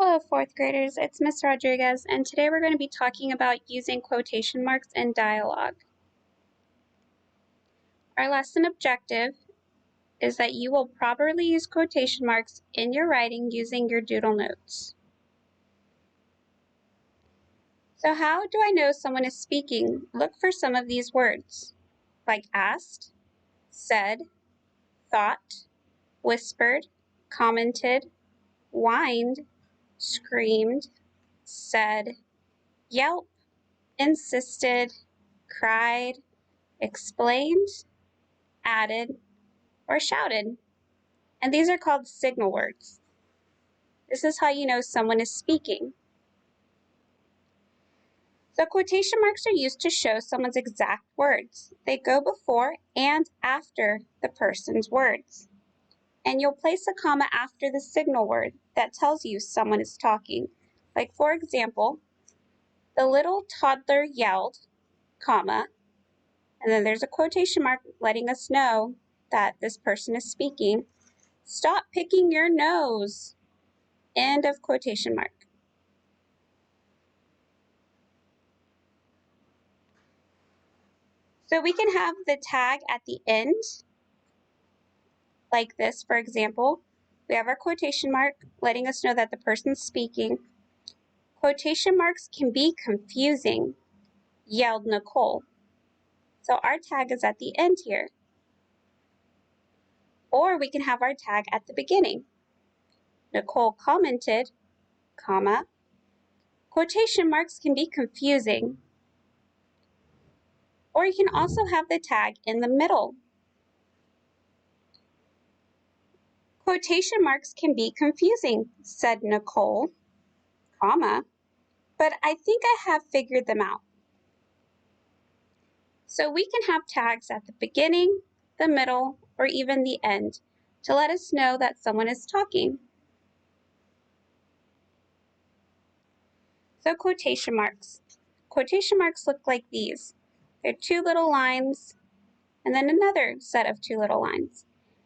Hello, fourth graders. It's Miss Rodriguez, and today we're going to be talking about using quotation marks in dialogue. Our lesson objective is that you will properly use quotation marks in your writing using your doodle notes. So how do I know someone is speaking? Look for some of these words, like asked, said, thought, whispered, commented, whined, screamed, said, yelp, insisted, cried, explained, added, or shouted. And these are called signal words. This is how you know someone is speaking. So quotation marks are used to show someone's exact words. They go before and after the person's words. And you'll place a comma after the signal word that tells you someone is talking. Like, for example, the little toddler yelled, comma, and then there's a quotation mark letting us know that this person is speaking. Stop picking your nose. End of quotation mark. So we can have the tag at the end, like this, for example. We have our quotation mark letting us know that the person's speaking. Quotation marks can be confusing, yelled Nicole. So our tag is at the end here. Or we can have our tag at the beginning. Nicole commented, comma. Quotation marks can be confusing. Or you can also have the tag in the middle. Quotation marks can be confusing, said Nicole, comma, but I think I have figured them out. So we can have tags at the beginning, the middle, or even the end to let us know that someone is talking. So quotation marks. Quotation marks look like these. They're two little lines and then another set of two little lines.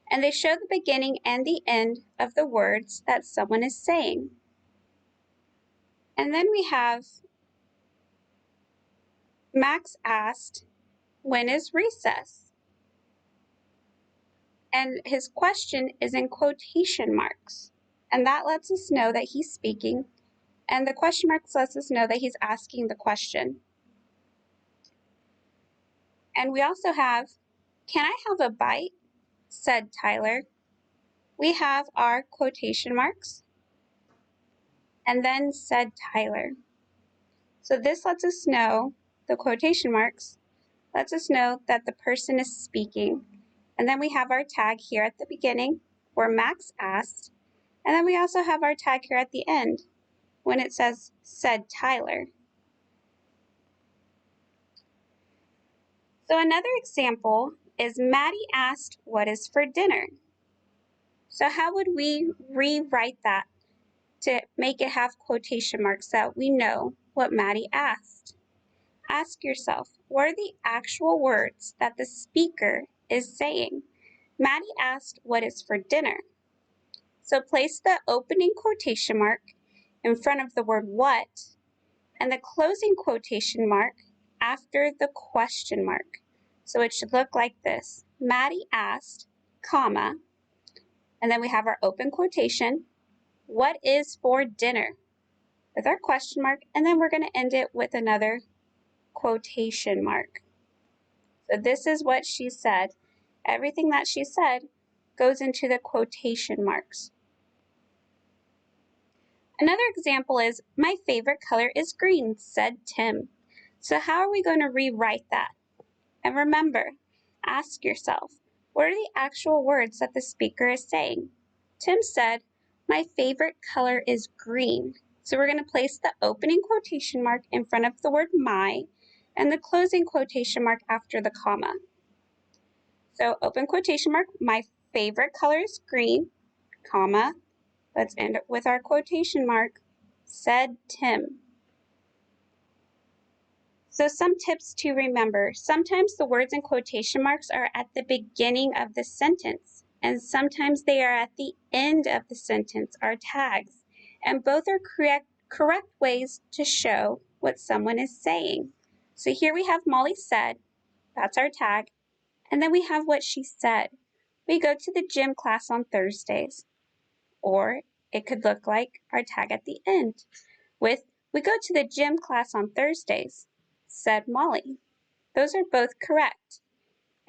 And they show the beginning and the end of the words that someone is saying. And then we have Max asked, when is recess? And his question is in quotation marks. And that lets us know that he's speaking. And the question marks lets us know that he's asking the question. And we also have, can I have a bite? Said Tyler. We have our quotation marks. And then said Tyler. So this lets us know, the quotation marks, lets us know that the person is speaking. And then we have our tag here at the beginning where Max asked. And then we also have our tag here at the end when it says, said Tyler. So another example is Maddie asked, what is for dinner? So how would we rewrite that to make it have quotation marks so that we know what Maddie asked? Ask yourself, what are the actual words that the speaker is saying? Maddie asked, what is for dinner? So place the opening quotation mark in front of the word what and the closing quotation mark after the question mark. So it should look like this. Maddie asked, comma, and then we have our open quotation, what is for dinner? With our question mark, and then we're going to end it with another quotation mark. So this is what she said. Everything that she said goes into the quotation marks. Another example is, my favorite color is green, said Tim. So how are we going to rewrite that? And remember, ask yourself, what are the actual words that the speaker is saying? Tim said, my favorite color is green. So we're going to place the opening quotation mark in front of the word my and the closing quotation mark after the comma. So open quotation mark, my favorite color is green, comma, let's end it with our quotation mark, said Tim. So some tips to remember. Sometimes the words in quotation marks are at the beginning of the sentence, and sometimes they are at the end of the sentence, our tags. and both are correct ways to show what someone is saying. So here we have Molly said, that's our tag, and then we have what she said. We go to the gym class on Thursdays, or it could look like our tag at the end with, we go to the gym class on Thursdays, said Molly. Those are both correct,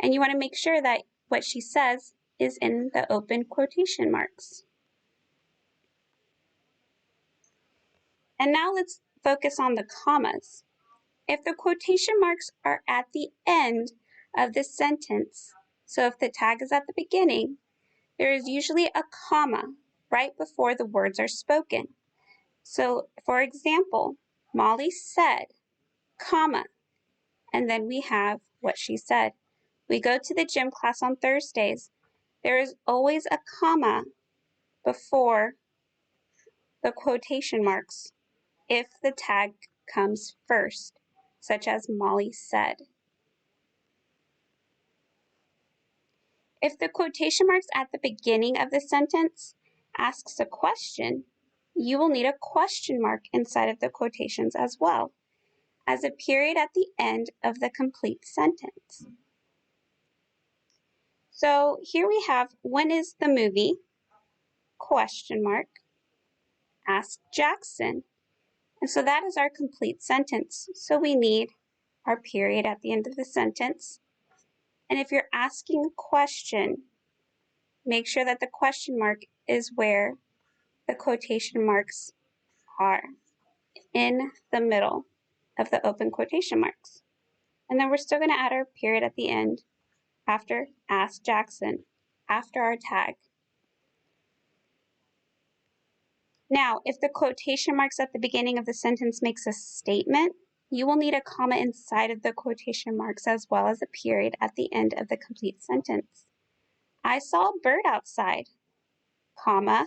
and you want to make sure that what she says is in the open quotation marks. And now let's focus on the commas. If the quotation marks are at the end of the sentence, so if the tag is at the beginning, there is usually a comma right before the words are spoken. So, for example, Molly said, comma, and then we have what she said. We go to the gym class on Thursdays. There is always a comma before the quotation marks if the tag comes first, such as Molly said. If the quotation marks at the beginning of the sentence asks a question, you will need a question mark inside of the quotations as well as a period at the end of the complete sentence. So here we have, when is the movie? Question mark. Ask Jackson. And so that is our complete sentence. So we need our period at the end of the sentence. And if you're asking a question, make sure that the question mark is where the quotation marks are, in the middle of the open quotation marks. And then we're still going to add our period at the end after Ask Jackson, after our tag. Now, if the quotation marks at the beginning of the sentence makes a statement, you will need a comma inside of the quotation marks as well as a period at the end of the complete sentence. I saw a bird outside, comma,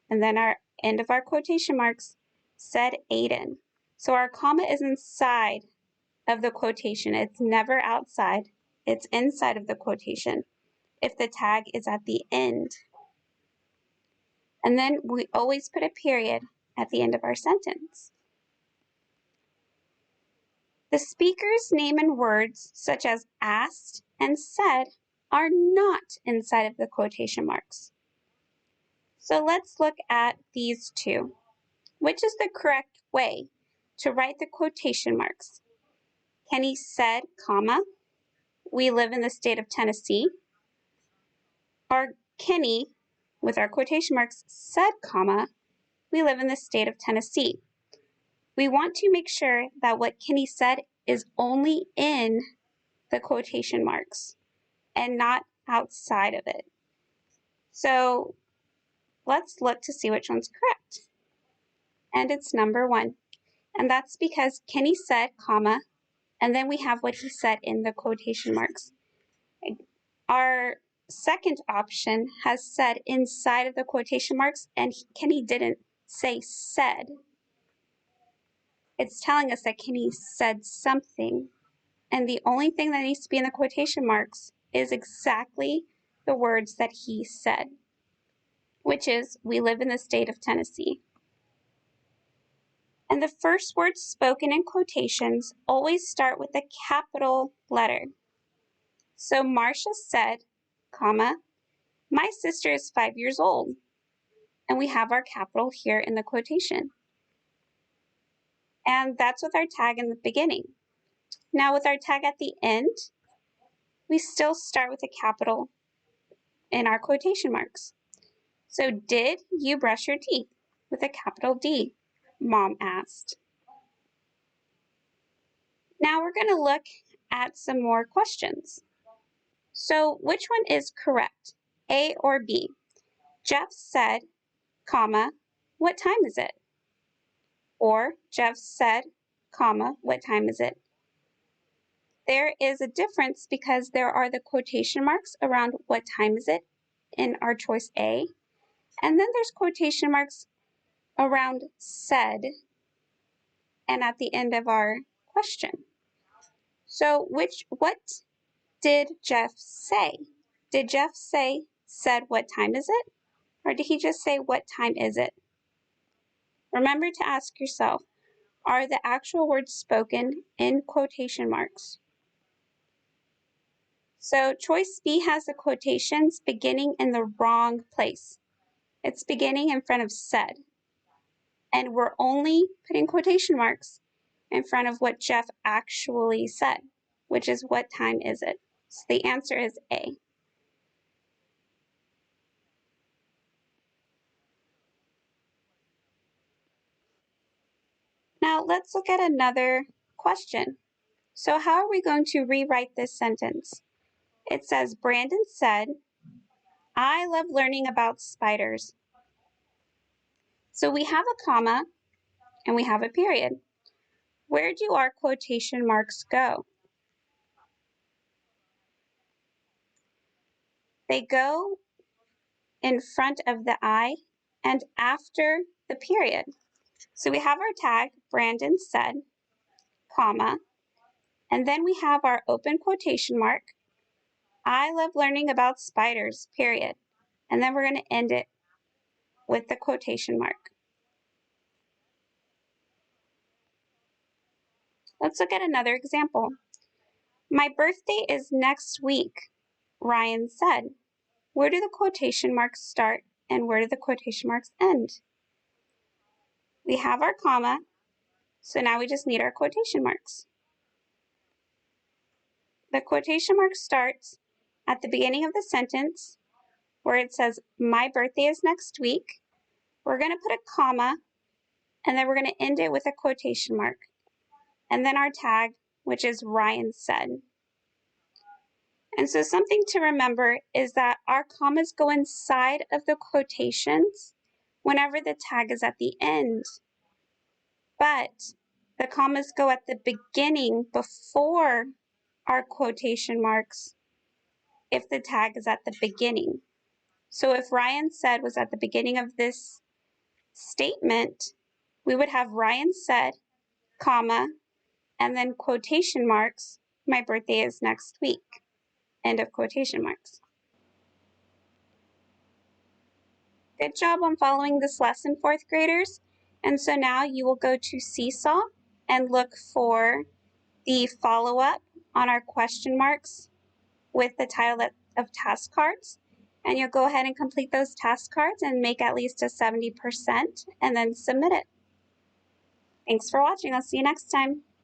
and then our end of our quotation marks, said Aiden. So our comma is inside of the quotation. It's never outside. It's inside of the quotation if the tag is at the end. And then we always put a period at the end of our sentence. The speaker's name and words such as asked and said are not inside of the quotation marks. So let's look at these two. Which is the correct way to write the quotation marks? Kenny said, comma, we live in the state of Tennessee. Or Kenny, with our quotation marks, said, comma, we live in the state of Tennessee. We want to make sure that what Kenny said is only in the quotation marks and not outside of it. So let's look to see which one's correct. And it's number 1. And that's because Kenny said, comma, and then we have what he said in the quotation marks. Our second option has said inside of the quotation marks, and Kenny didn't say said. It's telling us that Kenny said something, and the only thing that needs to be in the quotation marks is exactly the words that he said, which is, we live in the state of Tennessee. And the first words spoken in quotations always start with a capital letter. So Marcia said, comma, my sister is 5 years old. And we have our capital here in the quotation. And that's with our tag in the beginning. Now with our tag at the end, we still start with a capital in our quotation marks. So did you brush your teeth? With a capital D, Mom asked. Now we're going to look at some more questions. So which one is correct, A or B? Jeff said, comma, what time is it? Or Jeff said, comma, what time is it? There is a difference because there are the quotation marks around what time is it in our choice A, and then there's quotation marks around said and at the end of our question. So what did Jeff say? Did Jeff say, said, what time is it? Or did he just say, what time is it? Remember to ask yourself, are the actual words spoken in quotation marks? So choice B has the quotations beginning in the wrong place. It's beginning in front of said. And we're only putting quotation marks in front of what Jeff actually said, which is what time is it? So the answer is A. Now let's look at another question. So how are we going to rewrite this sentence? It says, Brandon said, I love learning about spiders. So we have a comma and we have a period. Where do our quotation marks go? They go in front of the I and after the period. So we have our tag, Brandon said, comma, and then we have our open quotation mark, I love learning about spiders, period. And then we're going to end it with the quotation mark. Let's look at another example. My birthday is next week, Ryan said. Where do the quotation marks start and where do the quotation marks end? We have our comma, so now we just need our quotation marks. The quotation mark starts at the beginning of the sentence where it says, my birthday is next week. We're going to put a comma, and then we're going to end it with a quotation mark. And then our tag, which is Ryan said. And so something to remember is that our commas go inside of the quotations whenever the tag is at the end. But the commas go at the beginning before our quotation marks if the tag is at the beginning. So if Ryan said was at the beginning of this statement, we would have Ryan said, comma, and then quotation marks, my birthday is next week, end of quotation marks. Good job on following this lesson, fourth graders. And so now you will go to Seesaw and look for the follow-up on our question marks with the title of task cards. And you'll go ahead and complete those task cards and make at least a 70% and then submit it. Thanks for watching. I'll see you next time.